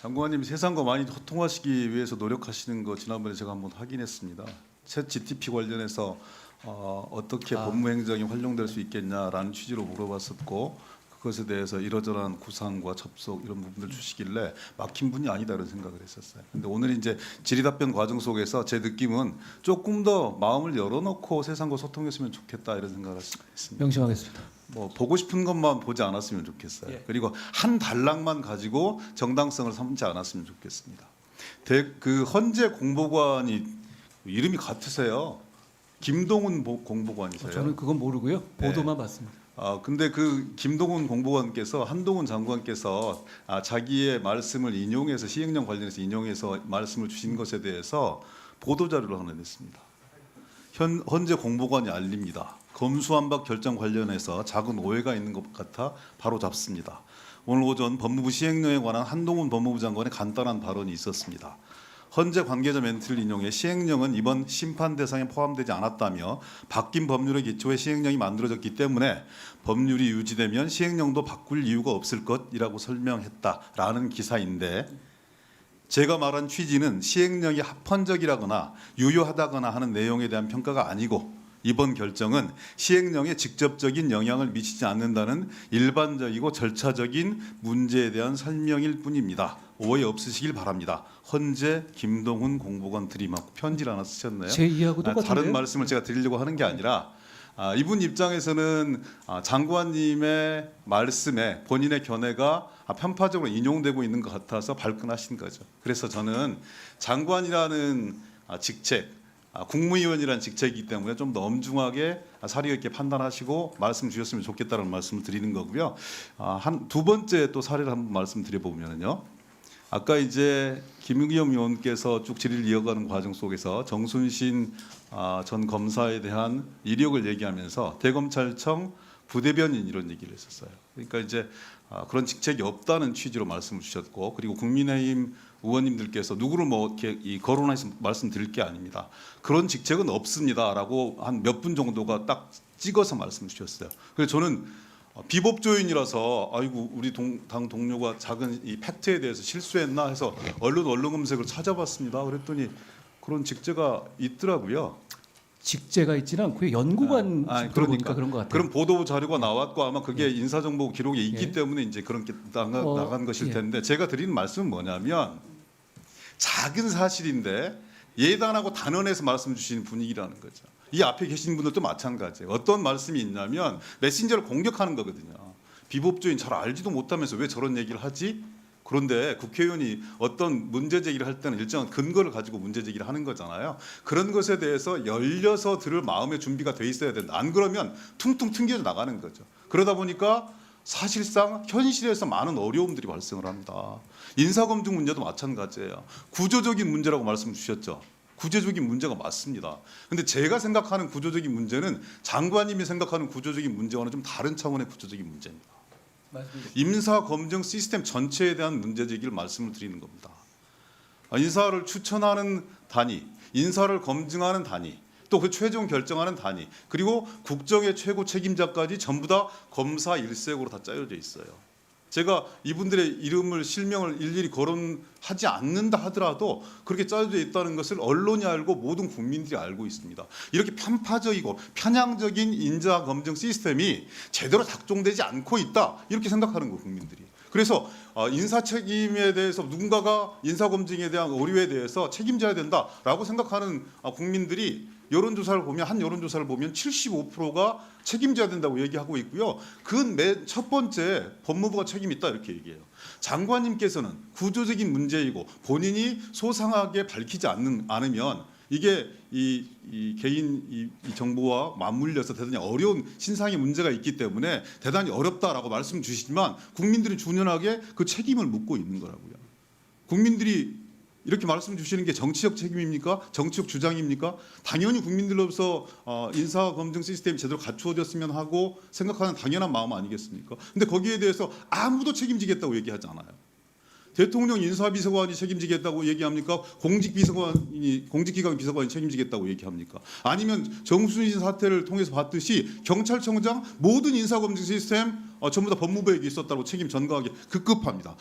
장관님 세상과 많이 소통하시기 위해서 노력하시는 거 지난번에 제가 한번 확인했습니다. 챗 GTP 관련해서 어떻게 법무행정이 활용될 수 있겠냐라는 취지로 물어봤었고 그것에 대해서 이러저러한 구상과 접속 이런 부분들 주시길래 막힌 분이 아니다 이런 생각을 했었어요. 근데 오늘 이제 질의답변 과정 속에서 제 느낌은 조금 더 마음을 열어놓고 세상과 소통했으면 좋겠다 이런 생각을 했습니다. 명심하겠습니다. 뭐 보고 싶은 것만 보지 않았으면 좋겠어요. 예. 그리고 한 단락만 가지고 정당성을 삼지 않았으면 좋겠습니다. 그 헌재 공보관이 이름이 같으세요. 김동훈 공보관이세요. 저는 그건 모르고요. 보도만 봤습니다. 근데 그 김동훈 공보관께서 한동훈 장관께서 자기의 말씀을 인용해서 시행령 관련해서 인용해서 말씀을 주신 것에 대해서 보도 자료를 하나 냈습니다. 헌재 공보관이 알립니다. 검수완박 결정 관련해서 작은 오해가 있는 것 같아 바로 잡습니다. 오늘 오전 법무부 시행령에 관한 한동훈 법무부 장관의 간단한 발언이 있었습니다. 헌재 관계자 멘트를 인용해 시행령은 이번 심판 대상에 포함되지 않았다며 바뀐 법률의 기초에 시행령이 만들어졌기 때문에 법률이 유지되면 시행령도 바꿀 이유가 없을 것이라고 설명했다라는 기사인데 제가 말한 취지는 시행령이 합헌적이라거나 유효하다거나 하는 내용에 대한 평가가 아니고 이번 결정은 시행령에 직접적인 영향을 미치지 않는다는 일반적이고 절차적인 문제에 대한 설명일 뿐입니다. 오해 없으시길 바랍니다. 헌재 김동훈 공보관 드림하고 편지를 하나 쓰셨네요. 제 이해하고 똑같은데요? 다른 말씀을 제가 드리려고 하는 게 아니라 이분 입장에서는 장관님의 말씀에 본인의 견해가 편파적으로 인용되고 있는 것 같아서 발끈하신 거죠. 그래서 저는 장관이라는 직책 국무위원이라는 직책이기 때문에 좀 더 엄중하게 사려 있게 판단하시고 말씀 주셨으면 좋겠다는 말씀을 드리는 거고요. 두 번째 또 사례를 한번 말씀드려보면요. 아까 이제 김의겸 의원께서 쭉 질의를 이어가는 과정 속에서 정순신 전 검사에 대한 이력을 얘기하면서 대검찰청 부대변인 이런 얘기를 했었어요. 그러니까 이제 그런 직책이 없다는 취지로 말씀을 주셨고 그리고 국민의힘 의원님들께서 누구를 뭐 이렇게 거론해서 말씀드릴 게 아닙니다. 그런 직책은 없습니다라고 한 몇 분 정도가 딱 찍어서 말씀 주셨어요. 그래서 저는 비법조인이라서 아이고 우리 당 동료가 작은 이 팩트에 대해서 실수했나 해서 언론 검색을 찾아봤습니다. 그랬더니 그런 직제가 있더라고요. 직제가 있지는 않고요. 연구관 그러니까 그런 것 같아요. 그런 보도 자료가 나왔고 아마 그게 인사정보 기록에 있기 때문에 이제 그런 게 나간 것일 텐데 제가 드리는 말씀은 뭐냐면 작은 사실인데 예단하고 단언해서 말씀 주시는 분위기라는 거죠. 이 앞에 계신 분들도 마찬가지예요. 어떤 말씀이 있냐면 메신저를 공격하는 거거든요. 비법조인 잘 알지도 못하면서 왜 저런 얘기를 하지? 그런데 국회의원이 어떤 문제 제기를 할 때는 일정한 근거를 가지고 문제 제기를 하는 거잖아요. 그런 것에 대해서 열려서 들을 마음의 준비가 돼 있어야 된다. 안 그러면 퉁퉁 튕겨져 나가는 거죠. 그러다 보니까 사실상 현실에서 많은 어려움들이 발생을 합니다. 인사검증 문제도 마찬가지예요. 구조적인 문제라고 말씀 주셨죠. 구조적인 문제가 맞습니다. 그런데 제가 생각하는 구조적인 문제는 장관님이 생각하는 구조적인 문제와는 좀 다른 차원의 구조적인 문제입니다. 임사검증 시스템 전체에 대한 문제 제기를 말씀을 드리는 겁니다. 인사를 추천하는 단위, 인사를 검증하는 단위, 또 그 최종 결정하는 단위, 그리고 국정의 최고 책임자까지 전부 다 검사 일색으로 다 짜여져 있어요. 제가 이분들의 이름을 실명을 일일이 거론하지 않는다 하더라도 그렇게 짜여져 있다는 것을 언론이 알고 모든 국민들이 알고 있습니다. 이렇게 편파적이고 편향적인 인사검증 시스템이 제대로 작동되지 않고 있다 이렇게 생각하는 거예요, 국민들이. 그래서 인사 책임에 대해서 누군가가 인사검증에 대한 오류에 대해서 책임져야 된다라고 생각하는 국민들이 여론조사를 보면 한 여론조사를 보면 75%가 책임져야 된다고 얘기하고 있고요. 그 맨 첫 번째 법무부가 책임 있다 이렇게 얘기해요. 장관님께서는 구조적인 문제이고 본인이 소상하게 밝히지 않으면 이게 이 개인 이 정보와 맞물려서 대단히 어려운 신상의 문제가 있기 때문에 대단히 어렵다라고 말씀 주시지만 국민들이 준연하게 그 책임을 묻고 있는 거라고요. 국민들이 이렇게 말씀 주시는 게 정치적 책임입니까? 정치적 주장입니까? 당연히 국민들로서 인사검증 시스템이 제대로 갖추어졌으면 하고 생각하는 당연한 마음 아니겠습니까? 근데 거기에 대해서 아무도 책임지겠다고 얘기하지 않아요. 대통령 인사비서관이 책임지겠다고 얘기합니까? 공직기관 비서관이 책임지겠다고 얘기합니까? 아니면 정순신 사태를 통해서 봤듯이 경찰청장 모든 인사검증 시스템 전부 다 법무부에게 있었다고 책임 전가하기 급급합니다.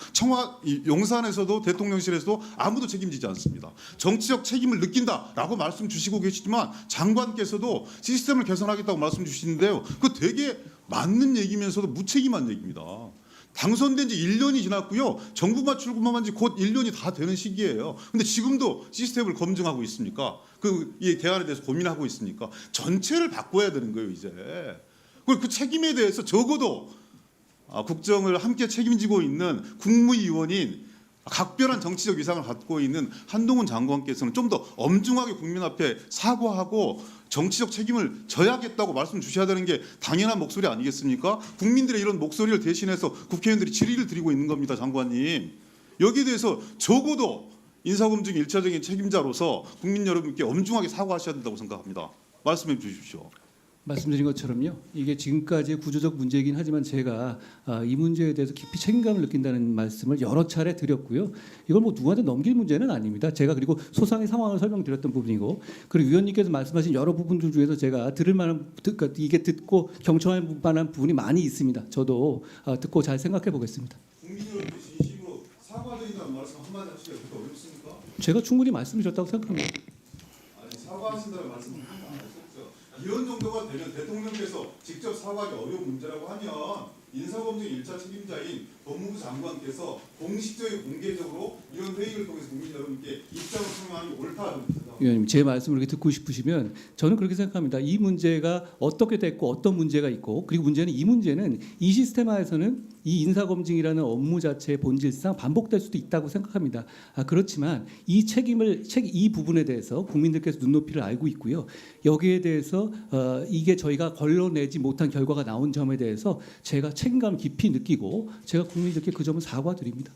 이 용산에서도 대통령실에서도 아무도 책임지지 않습니다. 정치적 책임을 느낀다라고 말씀 주시고 계시지만 장관께서도 시스템을 개선하겠다고 말씀 주시는데요. 그거 되게 맞는 얘기면서도 무책임한 얘기입니다. 당선된 지 1년이 지났고요. 정부만 출범한 지 곧 1년이 다 되는 시기예요. 근데 지금도 시스템을 검증하고 있습니까? 이 대안에 대해서 고민하고 있습니까? 전체를 바꿔야 되는 거예요, 이제. 그리고 그 책임에 대해서 적어도 국정을 함께 책임지고 있는 국무위원인 각별한 정치적 위상을 갖고 있는 한동훈 장관께서는 좀 더 엄중하게 국민 앞에 사과하고 정치적 책임을 져야겠다고 말씀 주셔야 되는 게 당연한 목소리 아니겠습니까? 국민들의 이런 목소리를 대신해서 국회의원들이 질의를 드리고 있는 겁니다, 장관님. 여기에 대해서 적어도 인사검증 1차적인 책임자로서 국민 여러분께 엄중하게 사과하셔야 된다고 생각합니다. 말씀해 주십시오. 말씀드린 것처럼요. 이게 지금까지의 구조적 문제이긴 하지만 제가 이 문제에 대해서 깊이 책임감을 느낀다는 말씀을 여러 차례 드렸고요. 이걸 뭐 누구한테 넘길 문제는 아닙니다. 제가 그리고 소상의 상황을 설명드렸던 부분이고, 그리고 위원님께서 말씀하신 여러 부분들 중에서 제가 들을 만한, 그러니까 이게 듣고 경청할 만한 부분이 많이 있습니다. 저도 듣고 잘 생각해 보겠습니다. 국민 여러분께 진심으로 사과드린다는 말씀 한마디 하시기가 그렇게 어렵습니까? 제가 충분히 말씀드렸다고 생각합니다. 아니, 사과하신다는 말씀 안 하셨죠. 이런 정도가 되면 대통령께서 직접 사과하기 어려운 문제라고 하면 인사검증 1차 책임자인 법무부 장관께서 공식적이고 공개적으로 이런 회의를 통해서 국민 여러분께 입장을 표명하는 게 옳다는 겁니다. 위원님, 제 말씀을 이렇게 듣고 싶으시면 저는 그렇게 생각합니다. 이 문제가 어떻게 됐고 어떤 문제가 있고, 그리고 이 문제는 이 시스템화에서는 이 인사검증이라는 업무 자체의 본질상 반복될 수도 있다고 생각합니다. 그렇지만 이 부분에 대해서 국민들께서 눈높이를 알고 있고요. 여기에 대해서 이게 저희가 걸러내지 못한 결과가 나온 점에 대해서 제가 책임감을 깊이 느끼고 제가 국민들께 그 점을 사과드립니다.